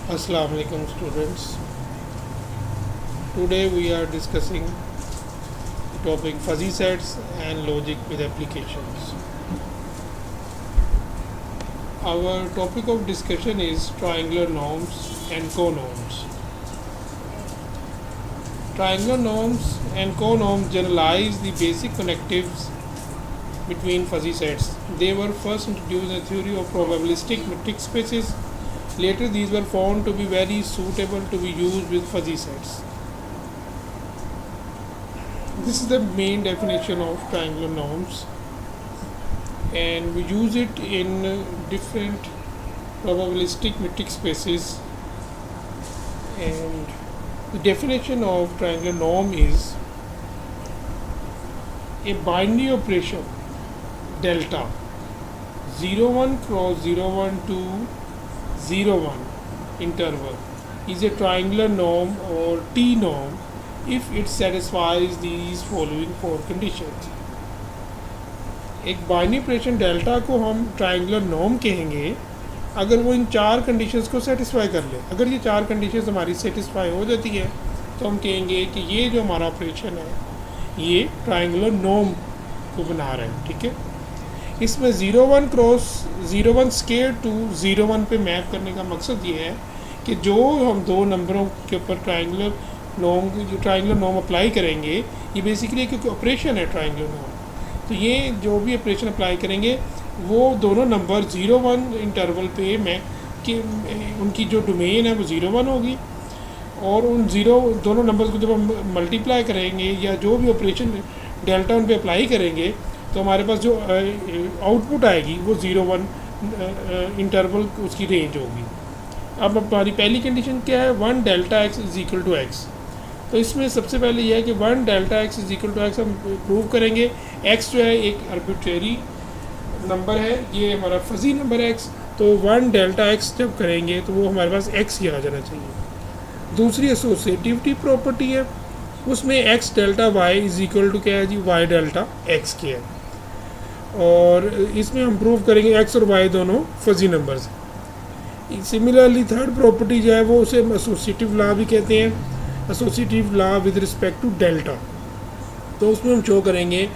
Assalamu alaikum students. Today we are discussing the topic fuzzy sets and logic with applications. Our topic of discussion is triangular norms and conorms. Triangular norms and conorms generalize the basic connectives between fuzzy sets. They were first introduced in the theory of probabilistic metric spaces. Later, these were found to be very suitable to be used with fuzzy sets. This is the main definition of triangular norms, and we use it in different probabilistic metric spaces. And the definition of triangular norm is a binary operation delta 01 cross 01 to 01 interval is a triangular norm or T norm if it satisfies these following four conditions. एक binary operation delta को हम triangular norm कहेंगे अगर वो इन चार conditions को satisfy कर ले। अगर ये चार कंडीशंस हमारी सेटिस्फाई हो जाती है तो हम कहेंगे कि ये जो हमारा ऑपरेशन है ये ट्रायंगुलर नॉर्म को बना रहा है। ठीक है, इसमें 01 क्रॉस 01 स्केयर टू 01 पे मैप करने का मकसद ये है कि जो हम दो नंबरों के ऊपर ट्रायंगुलर नॉर्म अप्लाई करेंगे, ये बेसिकली एक ऑपरेशन है ट्रायंगुलर नॉर्म। तो ये जो भी ऑपरेशन अप्लाई करेंगे वो दोनों नंबर 01 इंटरवल पे उनकी जो डोमेन है वो 01 होगी, और उन दोनों नंबर्स को जब हम मल्टीप्लाई करेंगे या जो भी ऑपरेशन डेल्टा उन पे अप्लाई करेंगे तो हमारे पास जो आउटपुट आएगी वो 01 इंटरवल उसकी रेंज होगी। अब हमारी पहली कंडीशन क्या है, 1 delta x is equal to x. तो इसमें सबसे पहले यह है कि 1 delta x is equal to x हम प्रूव करेंगे। एक्स जो है एक आर्बिट्रेरी नंबर है, ये हमारा फजी नंबर है एक्स, तो 1 डेल्टा एक्स जब करेंगे तो वो हमारे पास एक्स ही आ जाना चाहिए। दूसरी एसोसिएटिविटी प्रॉपर्टी है, उसमें x delta y is equal to क्या है जी, वाई डेल्टा एक्स के है, और इसमें हम प्रूव करेंगे एक्स और वाई दोनों फजी नंबर्स हैं। सिमिलरली थर्ड प्रॉपर्टी जो है वो उसे एसोसिएटिव लॉ भी कहते हैं, associative law with respect to delta. तो उसमें हम शो करेंगे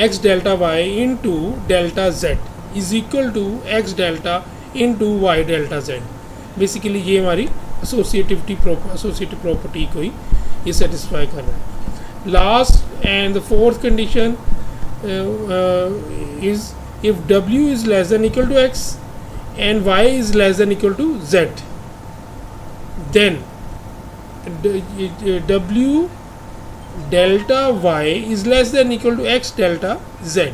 x delta y into delta z is equal to x delta into y delta z. Basically ये हमारी एसोसिएटिव प्रॉपर्टी को ही ये सेटिस्फाई कर रहा है। Last and the fourth condition is if w is less than equal to x and y is less than equal to z, then w delta y is less than equal to x delta z.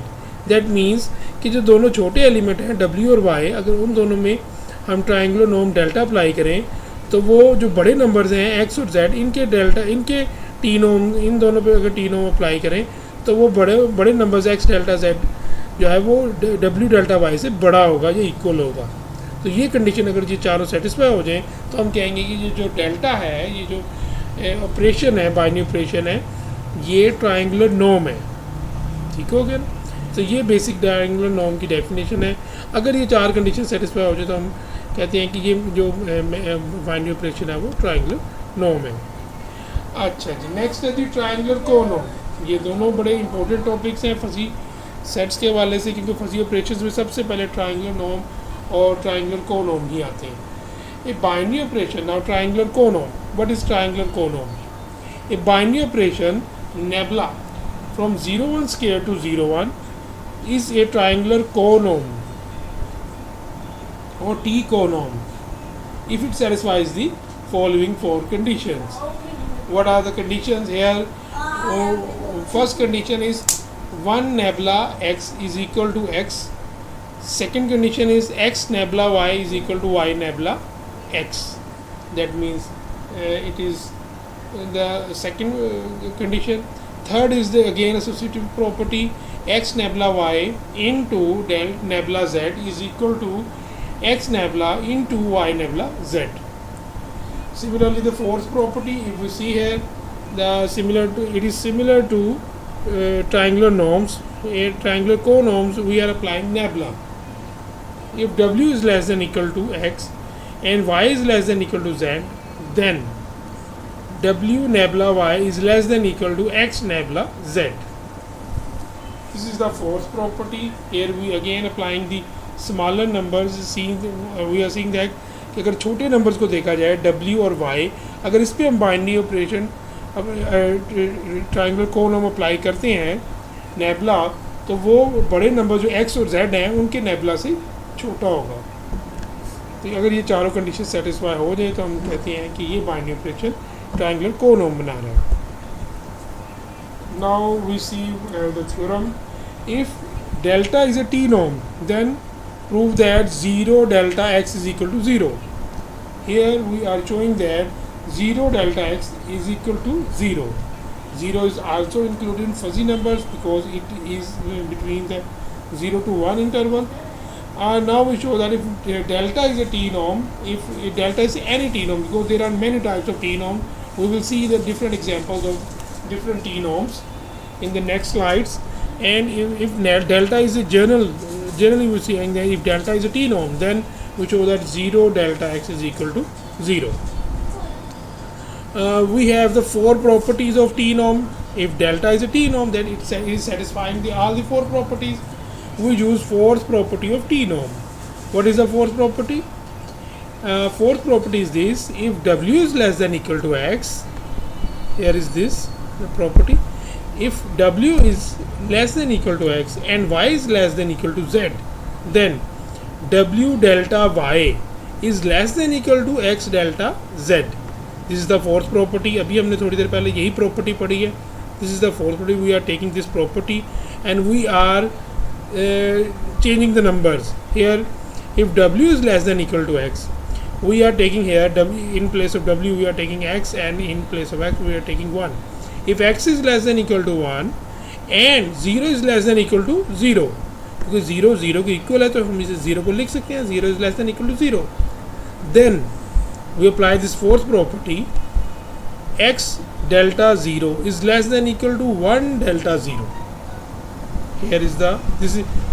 That means कि जो दोनों छोटे element हैं w और y, अगर उन दोनों में हम ट्रायंगुलर नॉर्म डेल्टा अप्लाई करें तो वो जो बड़े नंबर्स हैं x और z, इनके डेल्टा इनके टी नॉर्म, इन दोनों पे अगर टी नॉर्म अप्लाई करें तो वो बड़े नंबर्स एक्स डेल्टा जेड जो है वो डब्ल्यू डेल्टा वाई से बड़ा होगा या इक्वल होगा। तो ये कंडीशन अगर ये चारों सेटिस्फाई हो जाएं तो हम कहेंगे कि ये जो डेल्टा है, ये जो ऑपरेशन है, बाइनरी ऑपरेशन है, ये ट्रायंगुलर नॉर्म है। ठीक हो गया ना। तो ये बेसिक ट्रायंगुलर नॉर्म की डेफिनेशन है। अगर ये चार कंडीशन सेटिस्फाई हो जाए तो हम कहते हैं कि ये जो बाइनरी ऑपरेशन है वो ट्रायंगुलर नॉर्म है। अच्छा जी, नेक्स्ट है जी ट्रायंगुलर कोनॉर्म। ये दोनों बड़े इंपॉर्टेंट टॉपिक्स हैं फजी सेट्स के हवाले से, क्योंकि फजी ऑपरेशंस में सबसे पहले ट्रायंगुलर नॉर्म और ट्रायंगुलर कोनॉर्म ही आते हैं। A binary operation, now triangular conorm, what is triangular conorm? A binary operation nebula from 01 square to 01 is a triangular conorm और T conorm if it satisfies the following four conditions. What are the conditions here? First condition is 1 nebula x is equal to x. Second condition is x nebula y is equal to y nebula x. That means it is the second condition. Third is the again associative property, x nebula y into del nebula z is equal to x nebula into y nebula z. Similarly, the fourth property, if we see here, it is similar to triangular norms. Triangular conorms, we are applying nebula. If w is less than equal to x and y is less than equal to z, then w nabla y is less than equal to x nabla z. This is the fourth property. Here we again applying the smaller numbers. We are seeing that कि अगर छोटे numbers को देखा जाए w और y, अगर इस पर हम बाइनरी ऑपरेशन ट्राइंगुलर कोनम अप्लाई करते हैं नेबला, तो वो बड़े नंबर जो x और z हैं उनके नेबला से छोटा होगा. तो अगर ये चारों कंडीशन सेटिस्फाई हो जाए तो हम कहते हैं कि ये बाइनरी ऑपरेशन ट्राइंगुलर कोनम बना रहा है. Now we see the theorem. If delta is a t-norm, then prove that 0 delta x is equal to 0. Here we are showing that 0 delta x is equal to 0. 0 is also included in fuzzy numbers because it is between the 0 to 1 interval. Now we show that if delta is a t-norm, if delta is any t-norm, because there are many types of t-norm, we will see the different examples of different t-norms in the next slides. And if delta is a generally we're saying that if delta is a t-norm, then we show that 0 delta x is equal to 0. We have the four properties of t-norm. If delta is a t-norm, then it is satisfying all the four properties. We use fourth property of t-norm. What is the fourth property? Fourth property is this: if w is less than equal to x, here is this the property. If w is less than equal to x and y is less than equal to z, then w delta y is less than equal to x delta z. This is the fourth property. अभी हमने थोड़ी देर पहले यही property पढ़ी है. This is the fourth property. We are taking this property and we are changing the numbers. Here, if w is less than equal to x, we are taking here w, in place of w we are taking x, and in place of x we are taking 1. If x is less than equal to 1 and 0 is less than equal to 0, because 0 0 के equal है तो हम इसे 0 को लिख सकते हैं. 0 is less than equal to 0. Then we apply this fourth property: x delta 0 is less than equal to 1 delta 0. Here is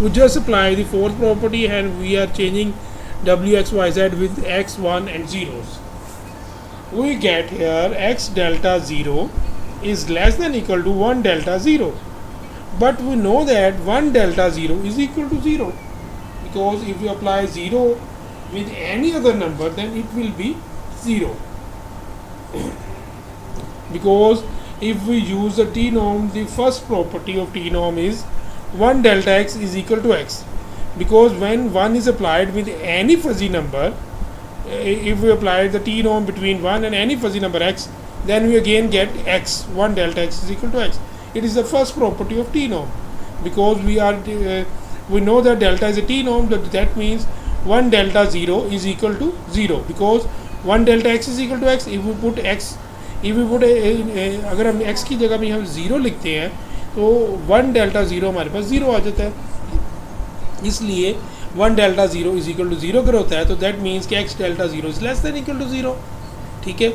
we just apply the fourth property and we are changing w x y z with x 1 and zeros. We get here x delta 0 is less than equal to 1 delta 0, but we know that 1 delta 0 is equal to 0, because if we apply 0 with any other number, then it will be 0. Because if we use the t-norm, the first property of t-norm is 1 delta x is equal to x, because when 1 is applied with any fuzzy number, if we apply the t-norm between 1 and any fuzzy number x, then we again get x. 1 delta x is equal to x. It is the first property of t-norm, because we know that delta is a t-norm. That means 1 delta 0 is equal to 0, because 1 delta x is equal to x. If we put x, अगर हम x की जगह में हम 0 लिखते हैं तो 1 delta 0 हमारे पास 0 आ जाता है. इसलिए 1 delta 0 is equal to 0 अगर होता है तो दैट मीन्स कि x delta 0 is less than equal to 0. ठीक है,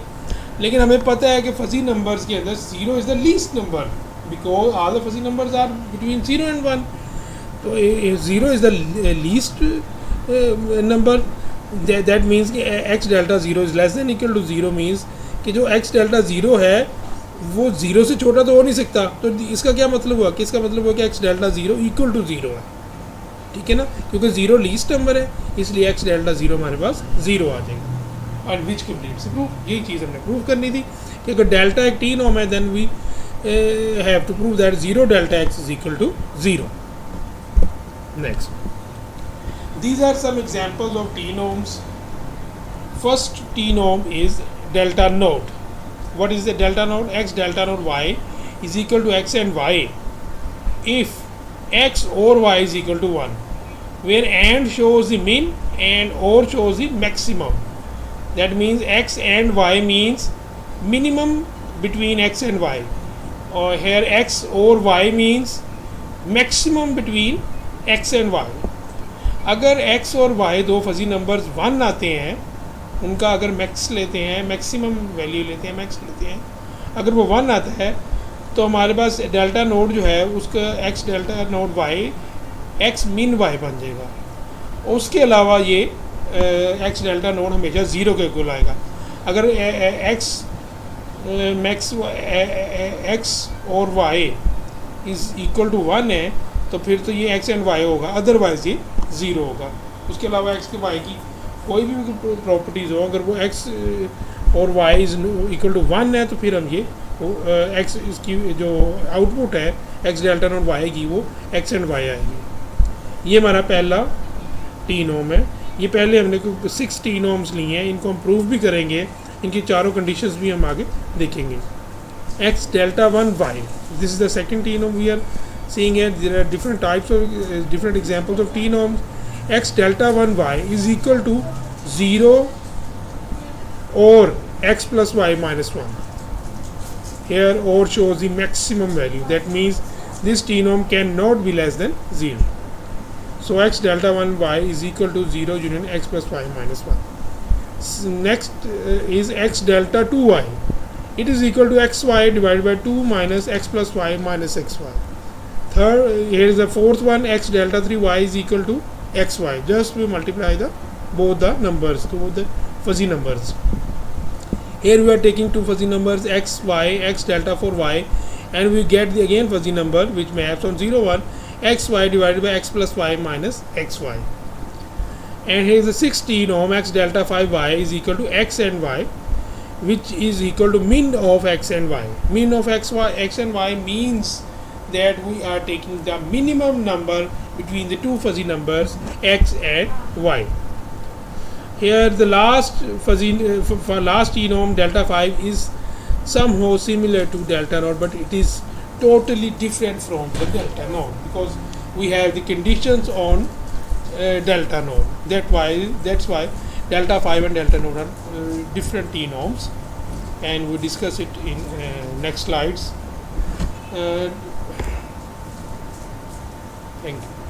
लेकिन हमें पता है कि फजी नंबर्स के अंदर 0 is the least number, because all the fuzzy numbers are between 0 and 1. तो 0 is the least number. That means कि x delta 0 is less than equal to 0 means कि जो x delta 0 है वो 0 से छोटा तो हो नहीं सकता. तो इसका क्या मतलब हुआ कि इसका मतलब हुआ कि x delta 0 इक्वल टू 0 है. ठीक है ना, क्योंकि 0 लीस्ट नंबर है, इसलिए x delta 0 हमारे पास 0 आ जाएगा. और विच कंप्लीट्स प्रूफ, यही चीज़ हमने प्रूव करनी थी कि अगर डेल्टा एक टी नॉर्म है, then we have to prove that 0 delta x is equal to 0. Next, these are some examples of t-norms. First t-norm is delta node. What is the delta node? X delta node y is equal to x and y if x or y is equal to 1, where and shows the min and or shows the maximum. That means x and y means minimum between x and y, or here x or y means maximum between x and y. अगर x और y दो fuzzy numbers 1 आते हैं, उनका अगर max लेते हैं, maximum value लेते हैं, मैक्स लेते हैं, अगर वो 1 आता है तो हमारे पास डेल्टा नोड जो है उसका x delta node y x min y बन जाएगा. उसके अलावा ये एक्स डेल्टा नोड हमेशा ज़ीरो के इक्वल आएगा. अगर एक्स मैक्स एक्स और वाई इज़ इक्वल टू 1 है तो फिर तो ये एक्स एंड वाई होगा, अदरवाइज़ ये ज़ीरो होगा. उसके अलावा एक्स के वाई की कोई भी प्रॉपर्टीज़ हो, अगर वो एक्स और वाई इज़ इक्वल टू 1 है तो फिर हम ये एक्स इसकी जो आउटपुट है एक्स डेल्टा नॉट वाई की वो एक्स एंड वाई आएगी. ये हमारा पहला टी नोम है. ये पहले हमने 6 टी नोम्स लिए हैं, इनको हम प्रूव भी करेंगे, इनकी चारों कंडीशंस भी हम आगे देखेंगे. X delta 1 y, this is the second T नोम we are seeing it. There are different types of different examples of t norms. X delta 1 y is equal to 0 or x plus y minus 1. Here or shows the maximum value. That means this t norm cannot be less than 0. So x delta 1 y is equal to 0 union x plus y minus 1. Next is x delta 2 y. It is equal to xy divided by 2 minus x plus y minus xy. Third, here is the fourth one, x delta 3 y is equal to xy. Just we multiply both the numbers, both the fuzzy numbers. Here we are taking two fuzzy numbers x, y, x delta 4 y, and we get the again fuzzy number which maps on 0, 1, x y divided by x plus y minus xy. And here is the 16 ohm x delta 5 y is equal to x and y, which is equal to min of x and y. Min of x and y means that we are taking the minimum number between the two fuzzy numbers x and y. Here the last fuzzy last t norm delta 5 is somehow similar to delta naught, but it is totally different from the delta naught because we have the conditions on delta naught. That's why delta 5 and delta naught are different t norms, and we discuss it in next slides. Thank you.